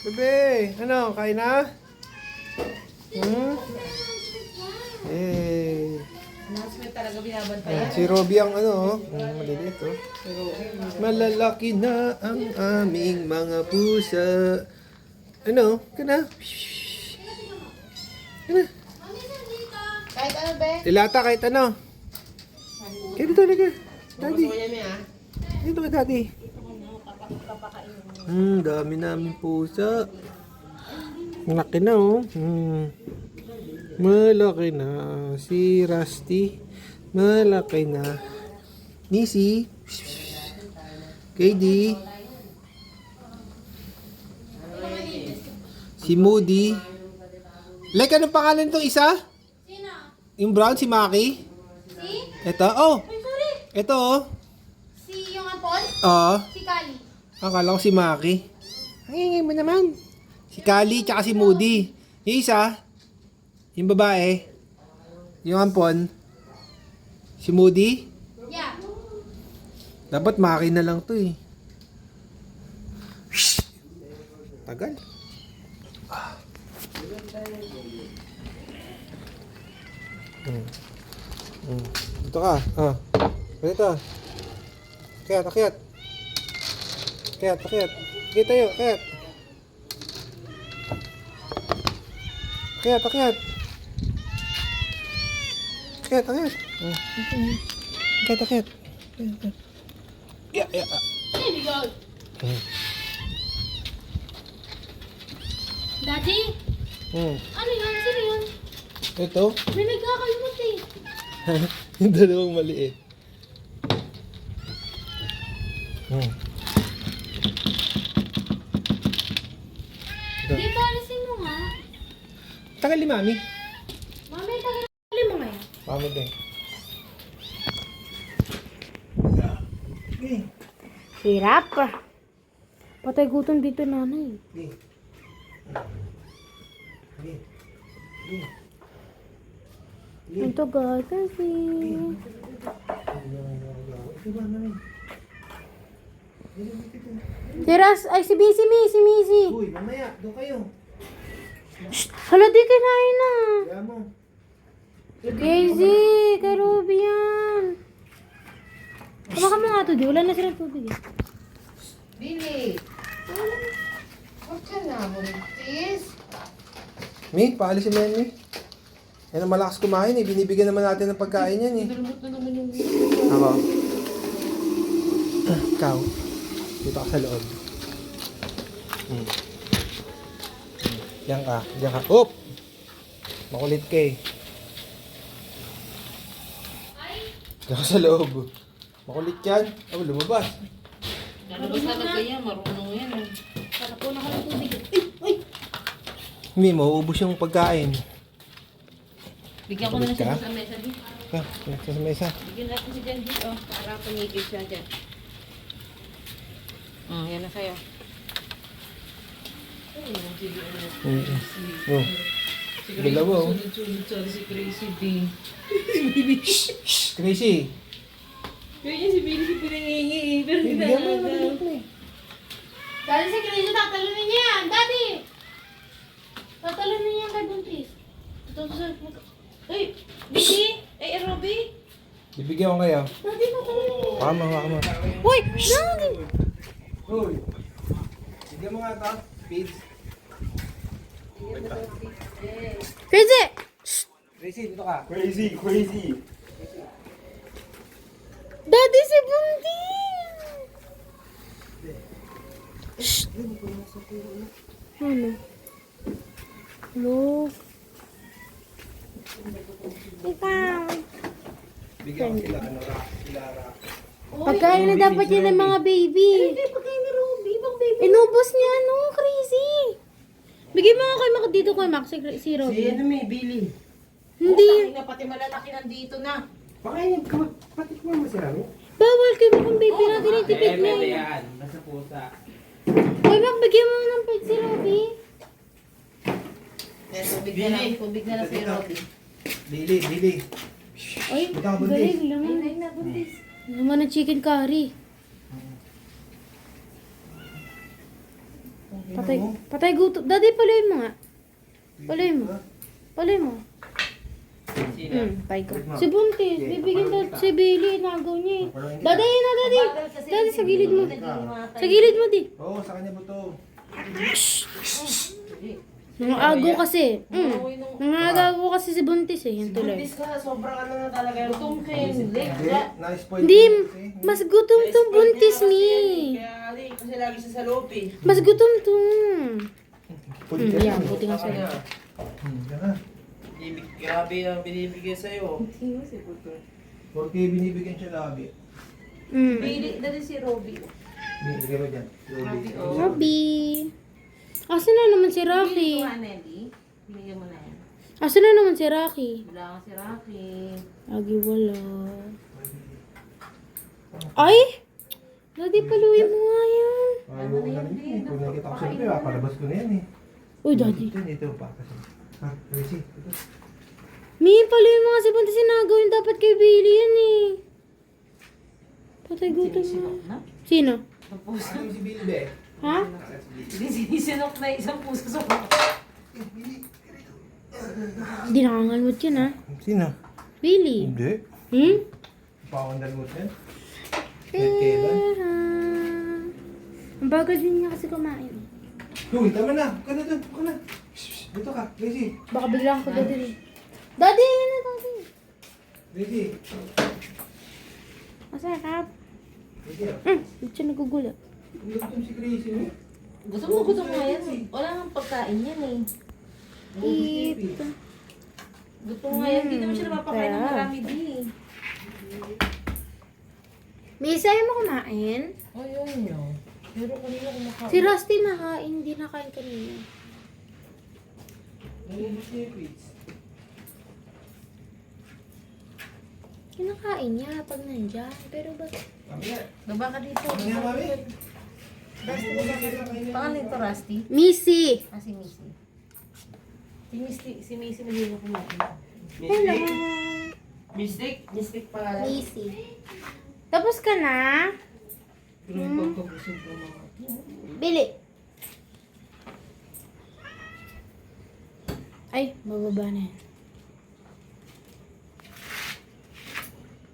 Bebe, ano, kain na? Hmm? Eh. Announcement talaga binabantayan. Si Robby ang ano, maliliit oh. Malalaki na ang aming mga pusa. Ano? Kana? Kana? Kahit ano, be? Dilata kahit ano. Kaya dito talaga. Daddy. Gusto ko yan, ah. Dito ka, daddy. Dami namin pusa. Malaki na oh. Malaki na. Si Rusty. Malaki na. Nisi. KD. Si Moody. Like, anong pangalan itong isa? Sino? Yung brown, si Maki. Si? Ito, oh. Ay, sorry. Ito, oh. Si yung Apol? Oo. Si Kali? Akala ko si Maki. Ang ingay mo naman. Si Kali, tsaka si Moody. Yung isa, yung babae, yung ampon, si Moody. Yeah. Dapat Maki na lang to eh. Shhh! Tagal. Dito ka. Dito. Akyat, akyat. Akyat, akyat. Sige tayo, akyat. Akyat, akyat. Akyat, akyat. Akyat, akyat. Yeah, yeah. Here we go. Daddy? Ano yun? Sino yun? Ito, May nagkakalimot eh. yung dalawang maliit. Di ba alisin mo nga? Tagal ni Mami. Mami, tagalin mo ngayon. Mami din. Hirap. Patay gutom dito, nanay. Ito guys, kasi... Tiras, ay si Missy, si Missy. Uy, mamaya, doon kayo. Hala, di kinain na. Kaya mo. Casey, kay Ruby yan. Kumaka mo nga to, di. Wala na silang tubig eh. Billy. Huwag ka na, Muritis. Mi, paalisin mo yan, Mi. Yan ang malakas kumain eh. Binibigyan naman natin ng pagkain yan eh. Dalumot na naman yung Ako. Ikaw. Dito ka sa loob. Diyan ka. Diyan ka. Oop! Makulit ka eh. Diyan ka sa loob. Makulit yan. Oh, lumabas. Lalabas talaga yan, marunong yan. Patapon ako ng tubig. Mi, mauubos yung pagkain. Bigyan ko na lang Ka? siya sa mesa dito. Sa mesa. Bigyan natin si Jan dito, para pumigil siya dyan. Yan na sa'yo. Oh. Dalawa oh. Sunod-sunod si Crazy B. Crazy. Kaya si Billy si pinangingi eh, pero hindi na Bigyan mo yung maliit na eh. Dali si Crazy, tatalunin niya yan. Daddy! Tatalunin niya kay Buntis. Ay, Billy! Ay, Robby! Bibigyan ko kayo. Daddy, tatalunin. Baka mo. Uy! Daddy! Uy! Bigyan mo nga ito. Feeds. Crazy! Crazy, dito ka. Crazy. Daddy, si Buntis! Ano? Hello? Ikaw. Bigyan ko sila. Ano, sila. Pagkain na dapat yan ng mga baby. Hindi, pagkain na Ruby. Ibang baby. Inubos niya, no? Crazy. Bigyan mo nga kay Mac dito kay Mac, si Ruby. Si ano may Billy? Hindi. Na, pati malalaki nandito na. Pakainin ka. Patikman mo si Rami. Bawal kay Mac ang baby natin. Itipid niya. yan. Nasa pusa. Kay Mac, bigyan mo ng pet si Ruby. Tubig na lang si Robby. Bili. Ay, Ikaw, Buntis. galing. Laman na, Buntis. Laman ng chicken curry. Patay gutom. Daddy, paluin mo nga. Paluin mo. Paluin mo. Patay ko. Si Buntis, bibigyan daw si Billy. Nagaw niya eh. Daddy, yun na, Daddy. Daddy, sa gilid mo. Sa gilid mo, di. Oo, sa kanya buto. Nangaagaw kasi. Nangaagaw kasi si Buntis eh. Yan tuloy. Buntis ka, sobrang ano na talaga. Gutom ka yun. Hindi, na-spoil. Hindi, mas gutom tong Buntis, mi. Kaya kasi lagi siya sa loob eh. Mas gutom to. Yan, buti nga sa'yo. Grabe ang binibigay sa'yo. 4K binibigyan siya labi. Bili, dati si Robby. Binibigyan mo dyan. Robby. Asan na naman si Rocky? Nelly. Binigyan mo na yan. Asan na naman si Rocky? Wala ka si Rocky. Lagi wala. Ay! Daddy, paluin mo nga yan. Ayaw ko na rin eh. Kung nakita ko siyempre, palabas ko na yan eh. Uy, Daddy. Ito pa kasi. Ha, Tracy. Ito. Mi, paluin mo nga si Buntis. Sinagaw yung dapat kay Billy yan eh. Patay gutom na. Sino? Ano si Billy be? Ha? Hindi sinisinok na isang puso sa mukha. Hindi nakangalmot yun ha. Sino? Billy. Hindi. Pakawandal mo yan? Kailan? Ang bagal din niya kasi kumain. Uy, tama na. Huwag ka na dun. Huwag ka na. Shh, dito ka. Tracy. Baka biglang ako daddy. Daddy, yun na daddy. Tracy. Masarap. Tracy. Ba't siya nagugulat? Gutom si Tracy mo. Gutom nga yan. Wala nang pagkain yan eh. Ito. Gutom nga yan. Hindi naman siya napapakain ng marami din eh. Misa, ayaw mo kumain? Ayun yun. Pero kanina kumakain. Si Rusty nakain, hindi nakain kanina. Kinakain niya pag nandyan. Pero ba't? Baba ka dito. Ano yan, mami? Pangalan ito, Rusty? Missy! Ah, si Missy. Si Missy mahilig kumain. Hello! Mystic? Mystic pangalan. Missy. Tapos ka na? Pagkabusog ng mga. Bili! Ay, bababa na yan.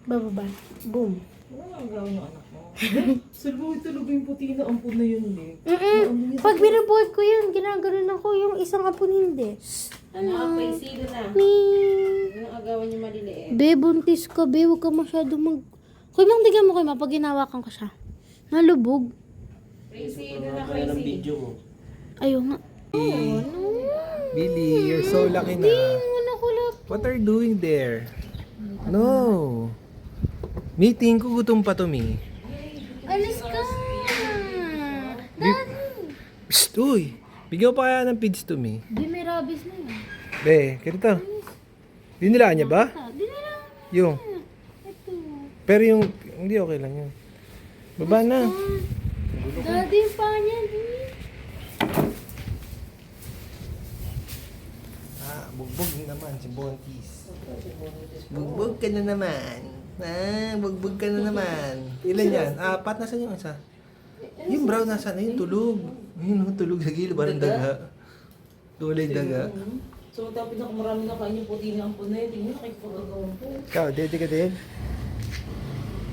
Bababa. Boom. Ano ang gawin ng anak mo? Salbo, talaga yung puti na ampun na yun eh. Pag binabuhat ko yun, ginaganon ako yung isang apon hindi. Ano? Paisilo na. Ming! Yung agawan niya maliliit. Be, buntis ka, be. Huwag ka masyado Kuy, mang tignan mo, Kuy, pag ginawakan ko siya. Nalubog. Paisilo na, Paisilo. Ayaw nga. Oh, no. Billy, you're so lucky na. Muna ko lang. What are you doing there? No. Meeting ko gutom pa to, Mi. Alis ka. Daddy. Psst, uy. Bigyan ko pa kaya ng feeds to, Mi. Di, may rabies na yun. Be, ganito. Dinilaan niya ba? Di nila. Yung. Ito. Pero yung, hindi okay lang yun. Baba na. Daddy, yung paa niya. Bugbog naman si Bontis. Bugbog ka na naman. Bugbog ka na naman. Ilan yan? 4, nasan yung isa? Yung brown nasan? Ayun, tulog. Ayun, tulog sa gilid. Parang daga. Tulay daga. So, tapos na marami na kain yung puti na ampun na yun. Tingnan, nakikipagagawan po. Ikaw, dede ka din?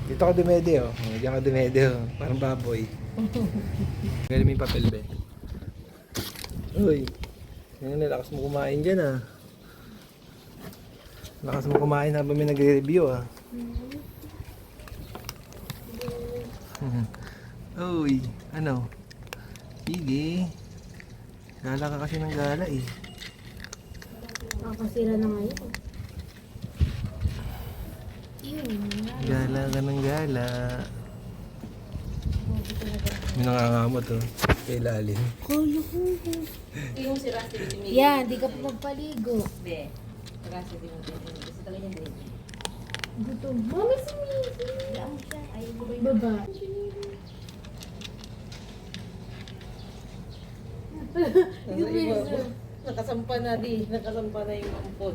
Dito ka dumede, oh. Diyan ka dumede, oh. Parang baboy. Galing mo yung papel, be. Uy. Ngayon, lakas mo kumain dyan, ah. Lakas mo kumain habang may nagre-review, ah. Uy, ano? Sige. Gala ka kasi ng gala, eh. Nakakasira na ngayon. Gala ka ng gala. May nangangamot, oh. Kay lalim. Kala ko. Yung si Rusty, si Yan, di ka pa magpaligo. Be. Rusty, si Missy. Gusto talaga niya din. Gutom. Mami, si Missy. Yan siya. Ayaw ko ba Baba. Nakasampa na di. Nakasampa na yung ampun.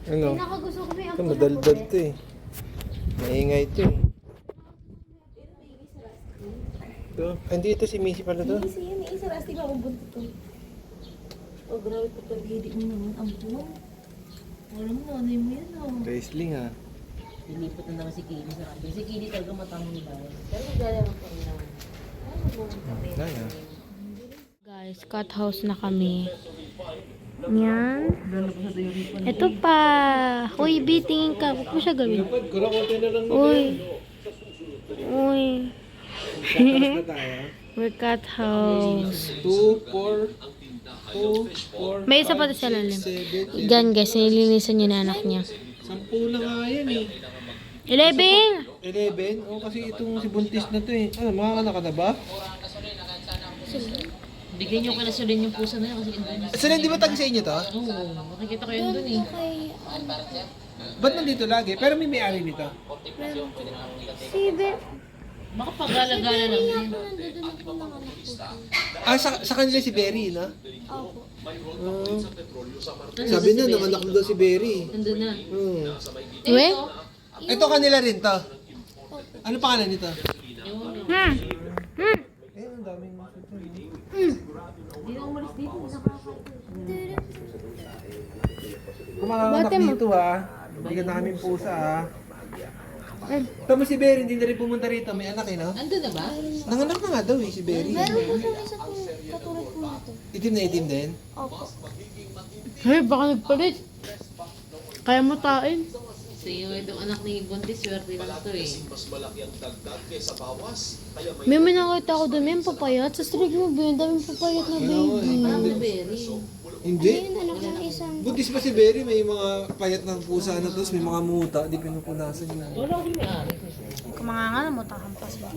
Ano? Pinakagusto ko may Ito, madaldal to, eh. Maingay to, eh. Ito. Hindi, ito si Missy pala to. Kasi yan, isa ras, di ba ubunto to? Oh, grabe ko pag-edit mo naman ang buwan. Wala mo, nanay mo yan oh. Wrestling ah. Lilipat na naman si Kili sa akin. Si Kili talaga matamang dahil. Pero maglalaro pa rin naman. Wala na. Guys, cut house na kami. Yan. Lalo pa sa tayo rin pa. Ito pa. Uy, B, tingin ka. Huwag mo siya gawin. Kurakote na lang Uy. Uy. na tayo. We're cut house. 2, 4, 2, 4, May isa pa to sa lalim. 7, Diyan guys, nilinisan niya na anak niya. 10 na nga yan eh. 11! 11? Oo, kasi itong si Buntis na to eh. Ano, makakanak ka na ba? Bigyan nyo ka na sulin yung pusa na yan kasi indun. Sila, di ba tag sa inyo to? Oo, makikita ko yun dun eh. Ba't nandito lagi? Pero may may-ari nito. Si Be. Baka pagala-gala lang din. Ah, sa kanila si Berry, no? Opo. Sabi na, nanganak na daw si Berry. Nandun na. Uwe? Ito kanila rin to. Ano pangalan nito? Hmm. Hmm. Eh, ang daming Hindi na umalis dito. kumanganak Bate mo. dito ha. Bigyan na kami pusa ha. Tama si Berry, hindi na rin pumunta rito. May anak eh, no? Nandun na ba? Nanganak na nga daw eh, si Berry. Meron po sa isa po katulad po nito. Itim na itim din. Opo. Hey, baka nagpalit. Kaya mo tain. So yung itong anak ni Buntis, swerte lang to eh. May nakita ko doon, may papayat. Sa street mo ba yun? Daming papayat na baby. Parang Berry. Hindi. Anak ng isang... Buntis pa si Berry, may mga payat ng pusa na to, may mga muta, di pinupunasan yun. Wala akong may-ari. Kumanganga mo, takampas ba?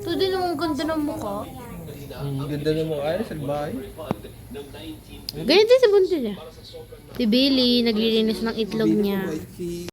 Ito din ang ganda ng mukha. Ganda na mo, ay, salbahay. Ganyan din sa buntis eh. Si Billy, naglilinis ng itlog niya. White